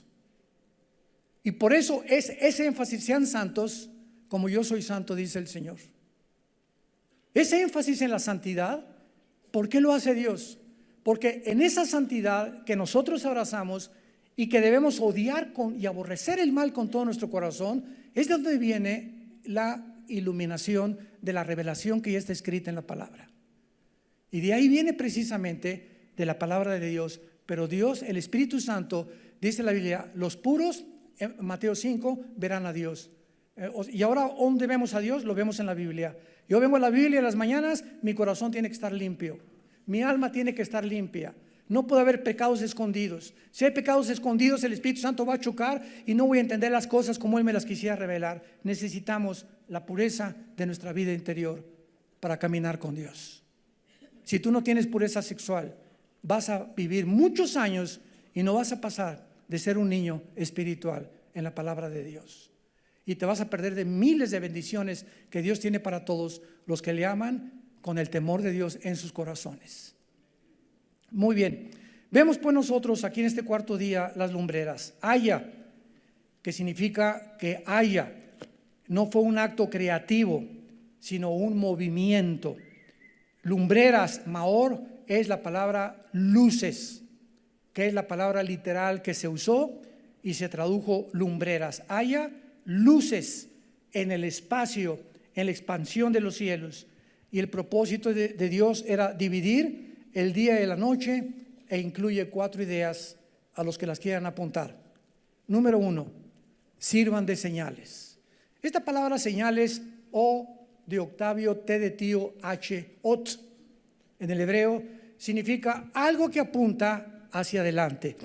Y por eso es ese énfasis: sean santos como yo soy santo, dice el Señor. Ese énfasis en la santidad, ¿por qué lo hace Dios? Porque en esa santidad que nosotros abrazamos y que debemos odiar y aborrecer el mal con todo nuestro corazón, es de donde viene la iluminación de la revelación que ya está escrita en la palabra. Y de ahí viene precisamente de la palabra de Dios. Pero Dios, el Espíritu Santo, dice la Biblia, los puros, en Mateo 5, verán a Dios. Y ahora, ¿dónde vemos a Dios? Lo vemos en la Biblia. Yo vengo a la Biblia en las mañanas, mi corazón tiene que estar limpio, mi alma tiene que estar limpia. No puede haber pecados escondidos. Si hay pecados escondidos, el Espíritu Santo va a chocar y no voy a entender las cosas como Él me las quisiera revelar. Necesitamos la pureza de nuestra vida interior para caminar con Dios. Si tú no tienes pureza sexual, vas a vivir muchos años y no vas a pasar de ser un niño espiritual en la palabra de Dios. Y te vas a perder de miles de bendiciones que Dios tiene para todos los que le aman con el temor de Dios en sus corazones. Muy bien, vemos pues nosotros aquí en este cuarto día las lumbreras. Haya, que significa que haya, no fue un acto creativo, sino un movimiento. Lumbreras, Maor, es la palabra luces, que es la palabra literal que se usó y se tradujo lumbreras. Haya luces en el espacio, en la expansión de los cielos. Y el propósito de Dios era dividir el día y la noche, e incluye 4 ideas a los que las quieran apuntar. Número 1, sirvan de señales. Esta palabra señales, O de Octavio, T de tío, H, ot, en el hebreo, significa algo que apunta hacia adelante.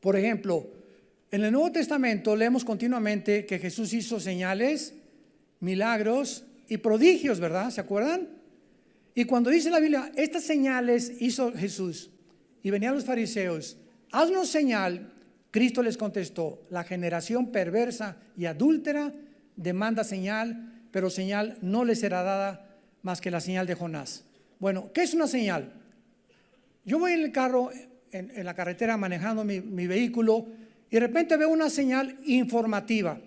Por ejemplo, En el Nuevo Testamento leemos continuamente que Jesús hizo señales, milagros y prodigios, ¿verdad? ¿Se acuerdan? Y cuando dice la Biblia, estas señales hizo Jesús, y venían los fariseos, haznos señal, Cristo les contestó, la generación perversa y adúltera demanda señal, pero señal no les será dada más que la señal de Jonás. Bueno, ¿qué es una señal? Yo voy en el carro, en la carretera manejando mi vehículo, y de repente veo una señal informativa.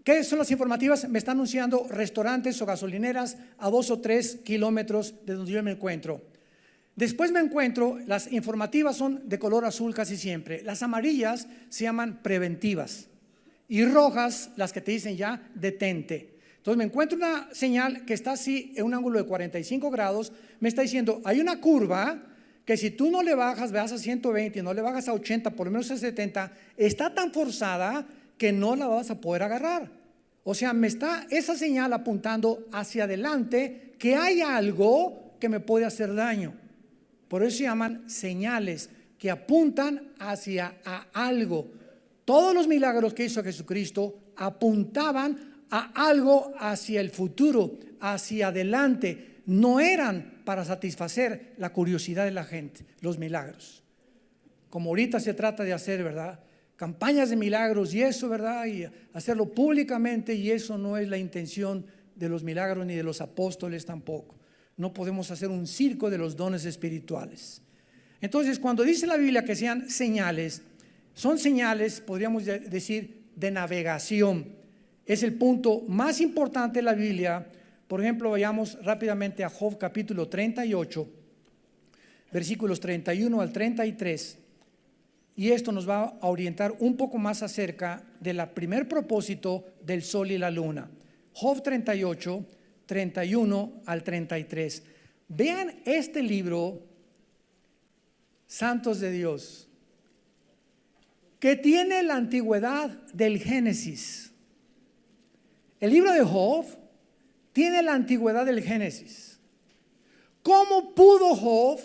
¿Qué son las informativas? Me están anunciando restaurantes o gasolineras a 2 o 3 kilómetros de donde yo me encuentro. Después me encuentro, las informativas son de color azul casi siempre. Las amarillas se llaman preventivas y rojas las que te dicen ya detente. Entonces me encuentro una señal que está así en un ángulo de 45 grados, me está diciendo hay una curva que si tú no le bajas, vas a 120 y no le bajas a 80, por lo menos a 70, está tan forzada que no la vas a poder agarrar. O sea, me está esa señal apuntando hacia adelante que hay algo que me puede hacer daño. Por eso se llaman señales que apuntan hacia algo. Todos los milagros que hizo Jesucristo apuntaban a algo hacia el futuro, hacia adelante. No eran para satisfacer la curiosidad de la gente, los milagros. Como ahorita se trata de hacer, ¿verdad? Campañas de milagros y eso, ¿verdad? Y hacerlo públicamente, y eso no es la intención de los milagros ni de los apóstoles tampoco. No podemos hacer un circo de los dones espirituales. Entonces, cuando dice la Biblia que sean señales, son señales, podríamos decir, de navegación. Es el punto más importante de la Biblia. Por ejemplo, vayamos rápidamente a Job capítulo 38, versículos 31 al 33. Y esto nos va a orientar un poco más acerca del primer propósito del sol y la luna. Job 38, 31 al 33. Vean este libro, santos de Dios, que tiene la antigüedad del Génesis. El libro de Job tiene la antigüedad del Génesis. ¿Cómo pudo Job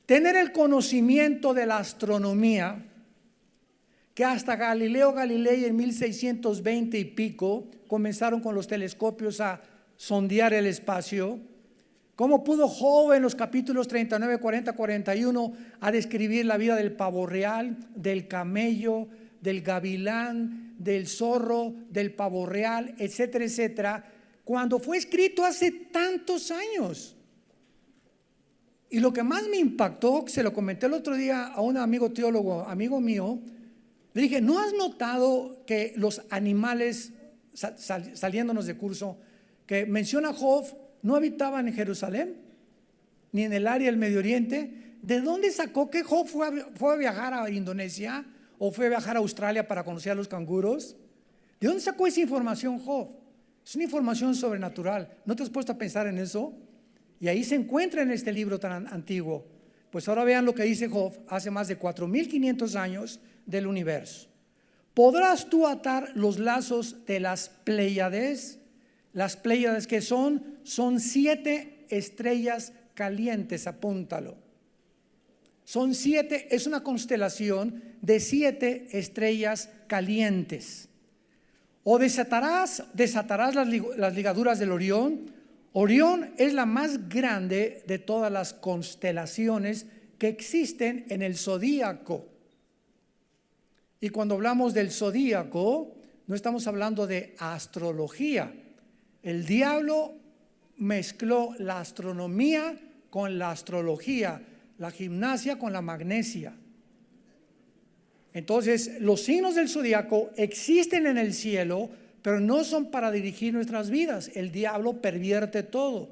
tener el conocimiento de la astronomía que hasta Galileo Galilei en 1620 y pico comenzaron con los telescopios a sondear el espacio? ¿Cómo pudo Job en los capítulos 39, 40, 41 a describir la vida del pavo real, del camello, del gavilán, del zorro, del pavo real, etcétera, etcétera, cuando fue escrito hace tantos años? Y lo que más me impactó, se lo comenté el otro día a un amigo teólogo, amigo mío, le dije, ¿no has notado que los animales, saliéndonos de curso, que menciona Job, no habitaban en Jerusalén, ni en el área del Medio Oriente? ¿De dónde sacó que Job fue a viajar a Indonesia o fue a viajar a Australia para conocer a los canguros? ¿De dónde sacó esa información Job? Es una información sobrenatural. ¿No te has puesto a pensar en eso? Y ahí se encuentra en este libro tan antiguo. Pues ahora vean lo que dice Job hace más de 4500 años del universo. ¿Podrás tú atar los lazos de las Pléyades? Las Pléyades que son 7 estrellas calientes, apúntalo. Son 7, es una constelación de 7 estrellas calientes. O desatarás las ligaduras del Orión. Orión es la más grande de todas las constelaciones que existen en el zodíaco. Y cuando hablamos del zodíaco, no estamos hablando de astrología. El diablo mezcló la astronomía con la astrología, la gimnasia con la magnesia. Entonces, los signos del zodíaco existen en el cielo, pero no son para dirigir nuestras vidas. El diablo pervierte todo.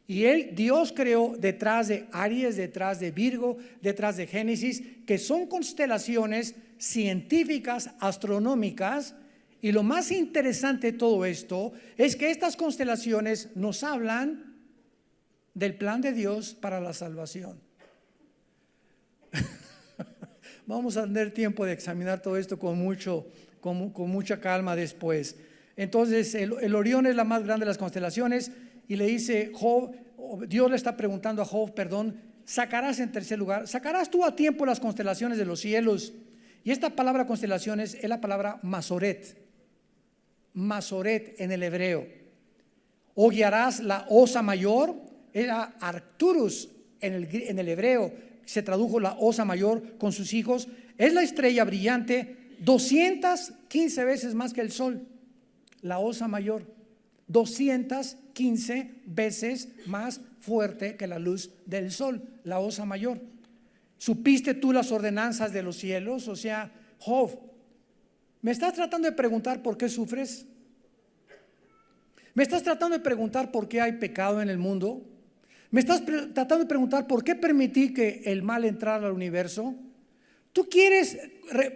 Y Dios creó detrás de Aries, detrás de Virgo, detrás de Génesis, que son constelaciones científicas, astronómicas. Y lo más interesante de todo esto es que estas constelaciones nos hablan del plan de Dios para la salvación. Vamos a tener tiempo de examinar todo esto con mucha calma después. Entonces el Orión es la más grande de las constelaciones, y le dice Job, Dios le está preguntando a Job, sacarás en tercer lugar, sacarás tú a tiempo las constelaciones de los cielos Y esta palabra constelaciones es la palabra Masoret. Masoret en el hebreo. O guiarás la osa mayor, era Arcturus en el hebreo, se tradujo la osa mayor con sus hijos. Es la estrella brillante 215 veces más que el sol, la osa mayor, 215 veces más fuerte que la luz del sol, la osa mayor. ¿Supiste tú las ordenanzas de los cielos? O sea, Job, ¿me estás tratando de preguntar por qué sufres? ¿Me estás tratando de preguntar por qué hay pecado en el mundo? ¿Me estás tratando de preguntar por qué permití que el mal entrara al universo? Tú quieres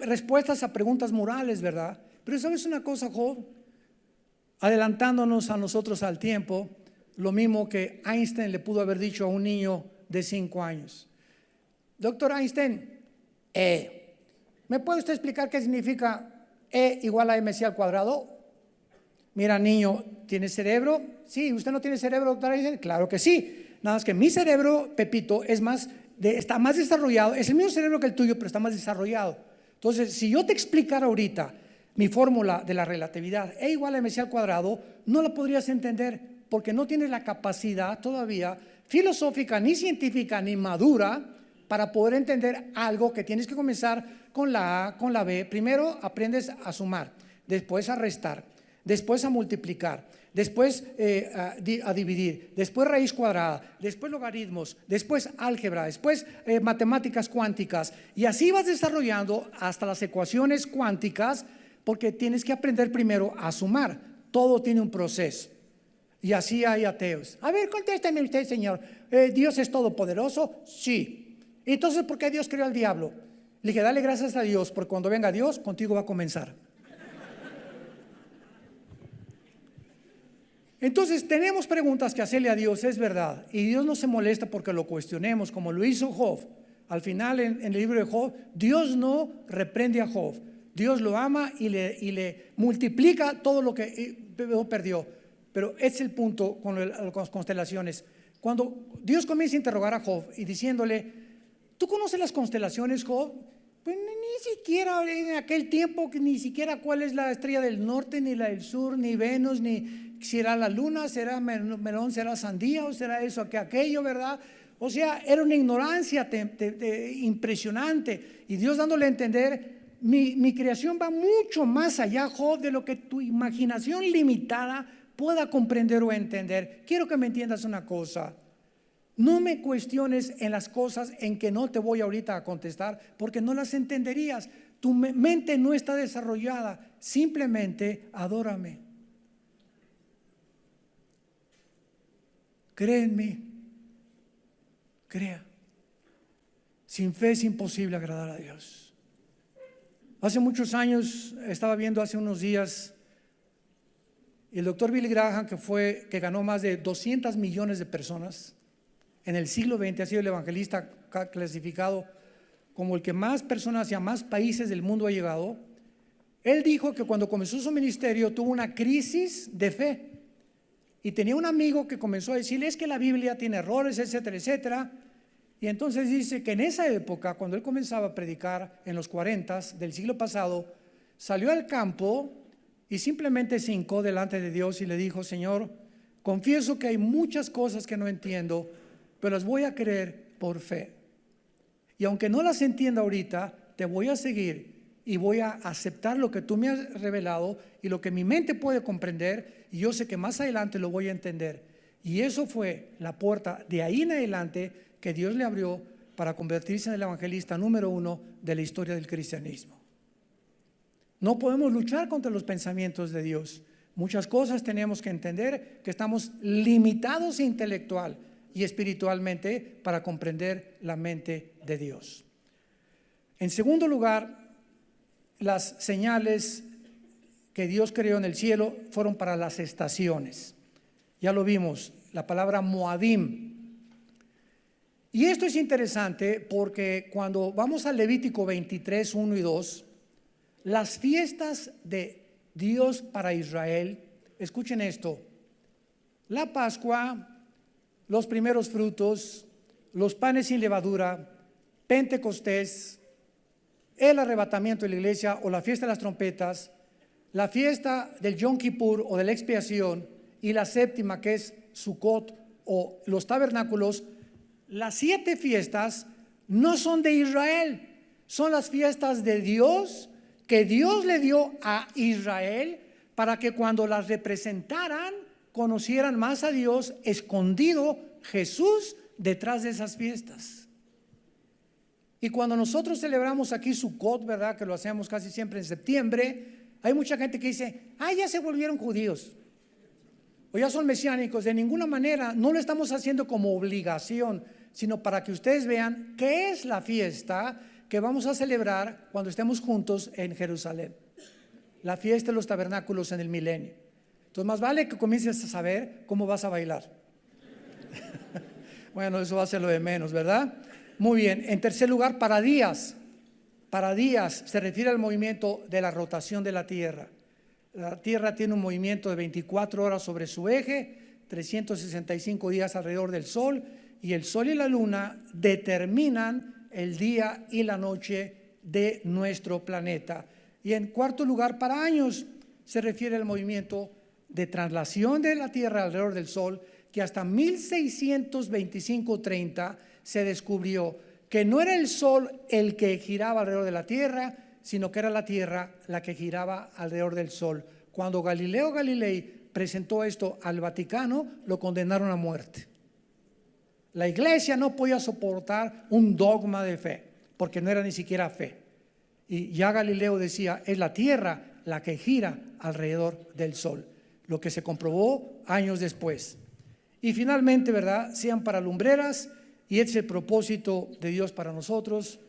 respuestas a preguntas morales, ¿verdad? Pero ¿sabes una cosa, Job? Adelantándonos a nosotros al tiempo, lo mismo que Einstein le pudo haber dicho a un niño de 5 años. Doctor Einstein, ¿me puede usted explicar qué significa E igual a mc al cuadrado? Mira, niño, ¿tiene cerebro? Sí. ¿Usted no tiene cerebro, doctor Einstein? Claro que sí. Nada más que mi cerebro, Pepito, está más desarrollado. Es el mismo cerebro que el tuyo, pero está más desarrollado. Entonces, si yo te explicara ahorita mi fórmula de la relatividad, E igual a mc al cuadrado, no la podrías entender porque no tienes la capacidad todavía filosófica, ni científica, ni madura para poder entender algo que tienes que comenzar con la A, con la B. Primero aprendes a sumar, después a restar, después a multiplicar, después a dividir, después raíz cuadrada, después logaritmos, después álgebra, después matemáticas cuánticas, y así vas desarrollando hasta las ecuaciones cuánticas, porque tienes que aprender primero a sumar. Todo tiene un proceso. Y así hay ateos. A ver, contésteme usted, Señor. ¿Dios es todopoderoso? Sí. Entonces, ¿por qué Dios creó al diablo? Le dije, dale gracias a Dios, porque cuando venga Dios, contigo va a comenzar. Entonces, tenemos preguntas que hacerle a Dios, es verdad. Y Dios no se molesta porque lo cuestionemos, como lo hizo Job. Al final, en el libro de Job, Dios no reprende a Job. Dios lo ama y le multiplica todo lo que perdió. Pero ese es el punto con las constelaciones. Cuando Dios comienza a interrogar a Job y diciéndole, ¿tú conoces las constelaciones, Job? Pues ni siquiera en aquel tiempo, ni siquiera cuál es la estrella del norte, ni la del sur, ni Venus, ni si era la luna, será melón, será sandía o será eso, que aquello, ¿verdad? O sea, era una ignorancia impresionante. Y Dios dándole a entender, mi creación va mucho más allá, Job, de lo que tu imaginación limitada pueda comprender o entender. Quiero que me entiendas una cosa. No me cuestiones en las cosas en que no te voy ahorita a contestar, porque no las entenderías. Tu mente no está desarrollada. Simplemente adórame. Créenme. Crea. Sin fe es imposible agradar a Dios. Hace muchos años, estaba viendo hace unos días, el doctor Billy Graham, que ganó más de 200 millones de personas en el siglo XX, ha sido el evangelista clasificado como el que más personas y a más países del mundo ha llegado. Él dijo que cuando comenzó su ministerio tuvo una crisis de fe y tenía un amigo que comenzó a decirle, es que la Biblia tiene errores, etcétera, etcétera. Y entonces dice que en esa época, cuando él comenzaba a predicar en los 40 del siglo pasado, salió al campo y simplemente se hincó delante de Dios y le dijo, Señor, confieso que hay muchas cosas que no entiendo, pero las voy a creer por fe. Y aunque no las entienda ahorita, te voy a seguir y voy a aceptar lo que tú me has revelado y lo que mi mente puede comprender, y yo sé que más adelante lo voy a entender. Y eso fue la puerta de ahí en adelante que Dios le abrió para convertirse en el evangelista número 1 de la historia del cristianismo. No podemos luchar contra los pensamientos de Dios. Muchas cosas tenemos que entender que estamos limitados intelectual y espiritualmente para comprender la mente de Dios. En segundo lugar, las señales que Dios creó en el cielo fueron para las estaciones. Ya lo vimos, la palabra Moadim. Y esto es interesante porque cuando vamos a Levítico 23, 1 y 2, las fiestas de Dios para Israel, escuchen esto, la Pascua, los primeros frutos, los panes sin levadura, Pentecostés, el arrebatamiento de la iglesia o la fiesta de las trompetas, la fiesta del Yom Kippur o de la expiación, y la séptima, que es Sukkot o los tabernáculos. Las 7 fiestas no son de Israel, son las fiestas de Dios, que Dios le dio a Israel para que cuando las representaran conocieran más a Dios, escondido Jesús detrás de esas fiestas. Y cuando nosotros celebramos aquí Sukkot, ¿verdad?, que lo hacemos casi siempre en septiembre, hay mucha gente que dice, ya se volvieron judíos o ya son mesiánicos. De ninguna manera, no lo estamos haciendo como obligación, sino para que ustedes vean qué es la fiesta que vamos a celebrar cuando estemos juntos en Jerusalén. La fiesta de los tabernáculos en el milenio. Entonces más vale que comiences a saber cómo vas a bailar. Bueno, eso va a ser lo de menos, ¿verdad? Muy bien. En tercer lugar, para días. Para días se refiere al movimiento de la rotación de la Tierra. La Tierra tiene un movimiento de 24 horas sobre su eje, 365 días alrededor del Sol, y el Sol y la Luna determinan el día y la noche de nuestro planeta. Y en cuarto lugar, para años se refiere al movimiento de traslación de la Tierra alrededor del Sol, que hasta 1625-30 se descubrió que no era el Sol el que giraba alrededor de la Tierra, sino que era la Tierra la que giraba alrededor del Sol. Cuando Galileo Galilei presentó esto al Vaticano, lo condenaron a muerte. La iglesia no podía soportar un dogma de fe, porque no era ni siquiera fe. Y ya Galileo decía, es la Tierra la que gira alrededor del Sol, lo que se comprobó años después. Y finalmente, ¿verdad?, sean para lumbreras, y este es el propósito de Dios para nosotros,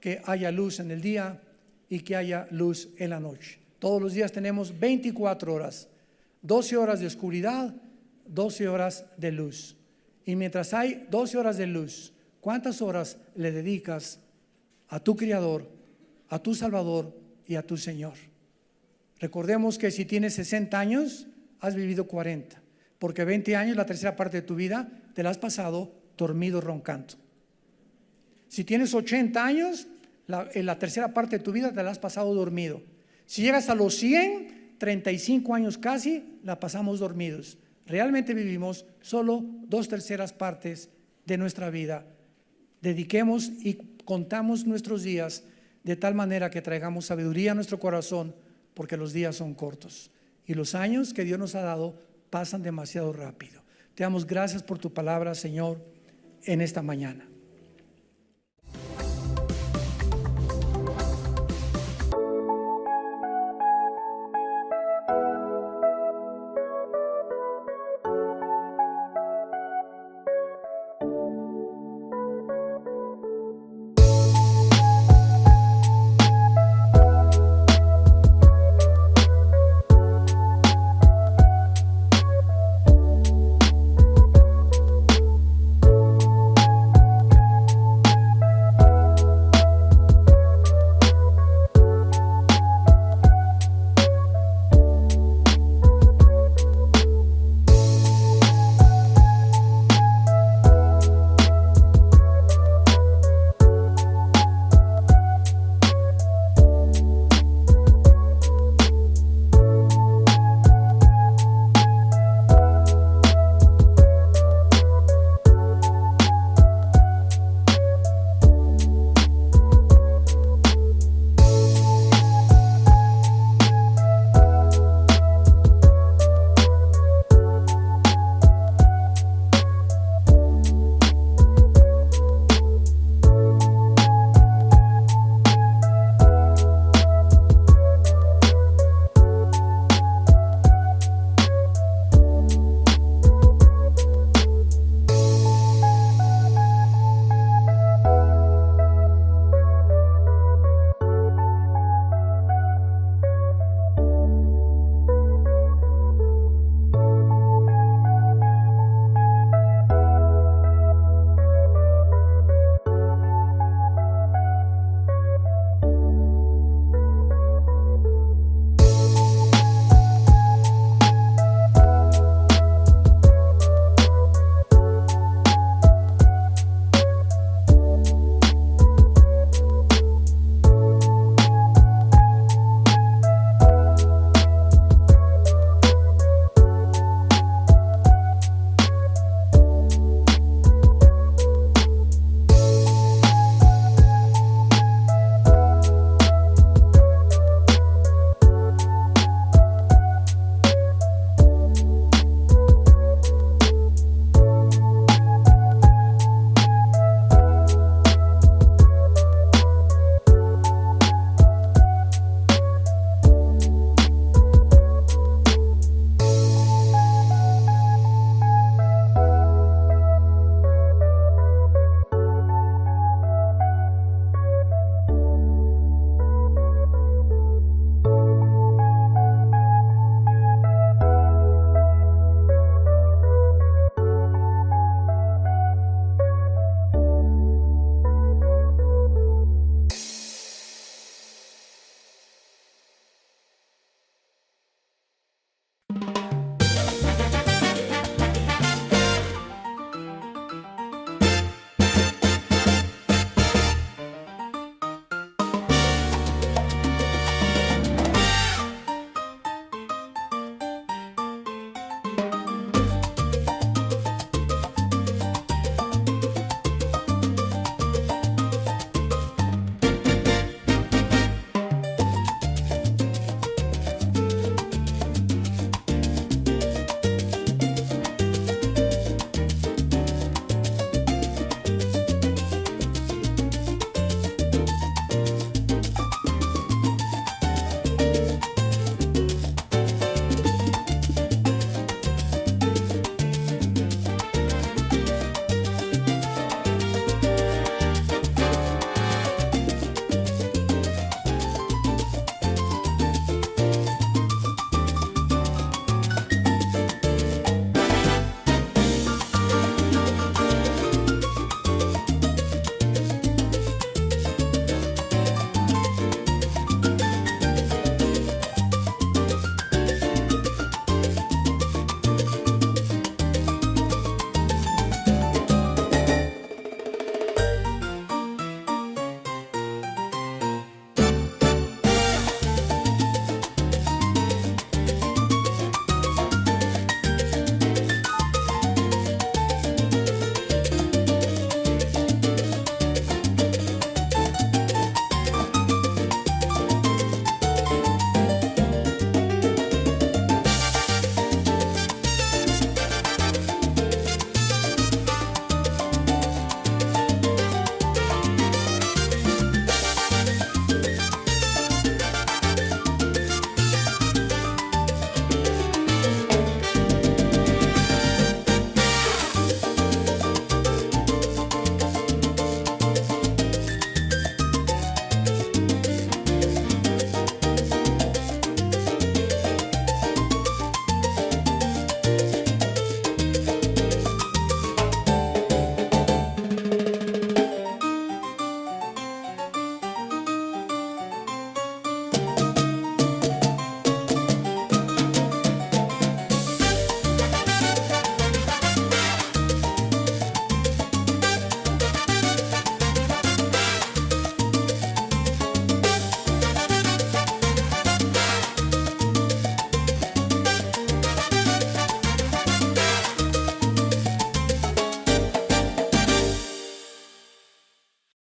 que haya luz en el día y que haya luz en la noche. Todos los días tenemos 24 horas, 12 horas de oscuridad, 12 horas de luz. Y mientras hay 12 horas de luz, ¿cuántas horas le dedicas a tu Creador, a tu Salvador y a tu Señor? Recordemos que si tienes 60 años, has vivido 40, porque 20 años, la tercera parte de tu vida, te la has pasado dormido roncando. Si tienes 80 años, en la tercera parte de tu vida te la has pasado dormido. Si llegas a los 100, 35 años casi, la pasamos dormidos. Realmente vivimos solo 2/3 partes de nuestra vida. Dediquemos y contamos nuestros días de tal manera que traigamos sabiduría a nuestro corazón, porque los días son cortos y los años que Dios nos ha dado pasan demasiado rápido. Te damos gracias por tu palabra, Señor, en esta mañana.